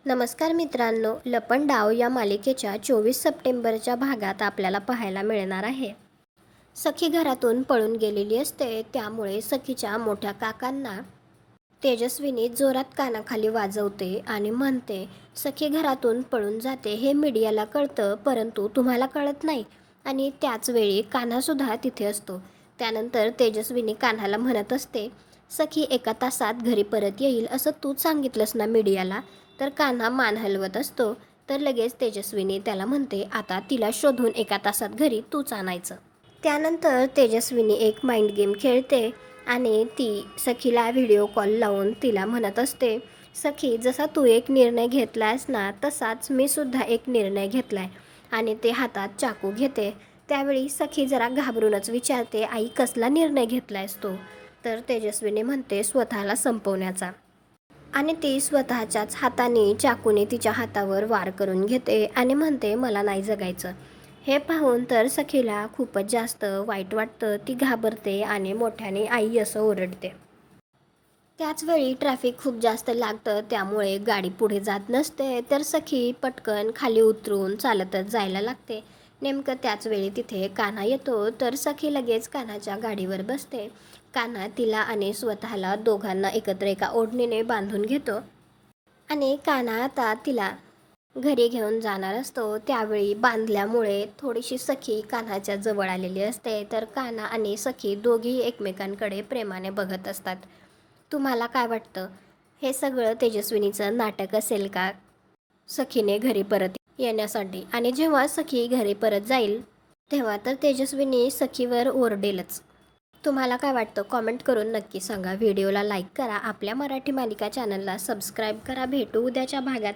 नमस्कार मित्रांनो, लपंडाव या मालिकेच्या 24 सप्टेंबरच्या भागात आपल्याला पाहायला मिळणार आहे. सखी घरातून पळून गेलेली असते, त्यामुळे सखीच्या मोठ्या काकांना तेजस्विनी जोरात कानाखाली वाजवते आणि म्हणते, सखी घरातून पळून जाते हे मीडियाला कळतं, परंतु तुम्हाला कळत नाही. आणि त्याच वेळी कान्हासुद्धा तिथे असतो. त्यानंतर तेजस्विनी कान्हाला म्हणत असते, सखी 1 तासात घरी परत येईल असं तूच सांगितलंस ना मीडियाला. तर कान्हा मान हलवत असतो. तर लगेच तेजस्विनी त्याला म्हणते, आता तिला शोधून 1 तासात घरी तूच आणायचं. त्यानंतर तेजस्विनी एक माइंड गेम खेळते आणि ती सखीला व्हिडिओ कॉल लावून तिला म्हणत असते, सखी जसा तू एक निर्णय घेतलायस ना, तसाच मी सुद्धा एक निर्णय घेतलाय. आणि ते हातात चाकू घेते. त्यावेळी सखी जरा घाबरूनच विचारते, आई कसला निर्णय घेतलायस तू? तर तेजस्विनी म्हणते, स्वतःला संपवण्याचा. आणि ती स्वतःच्याच हाताने चाकूने तिच्या हातावर वार करून घेते आणि म्हणते, मला नाही जगायचं. हे पाहून तर सखीला खूपच जास्त वाईट वाटतं. ती घाबरते आणि मोठ्याने आई असं ओरडते. त्याचवेळी ट्रॅफिक खूप जास्त लागतं, त्यामुळे गाडी पुढे जात नसते. तर सखी पटकन खाली उतरून चालतच जायला लागते. नेमकं त्याचवेळी तिथे कान्हा येतो. तर सखी लगेच कान्हाच्या गाडीवर बसते. कान्हा तिला आणि स्वतःला दोघांना एकत्र एका ओढणीने बांधून घेतो आणि कान्हा आता तिला घरी घेऊन जाणार असतो. त्यावेळी बांधल्यामुळे थोडीशी सखी कान्हाच्या जवळ आलेली असते. तर कान्हा आणि सखी दोघी एकमेकांकडे प्रेमाने बघत असतात. तुम्हाला काय वाटतं, हे सगळं तेजस्विनीचं नाटक असेल का सखीने घरी परत येण्यासाठी? आणि जेव्हा सखी घरी परत जाईल तेव्हा तर तेजस्विनी सखीवर ओरडेलच. तुम्हाला काय वाटतं, कॉमेंट करून नक्की सांगा. व्हिडिओला लाईक करा, आपल्या मराठी मालिका चॅनलला सबस्क्राईब करा. भेटू उद्याच्या भागात.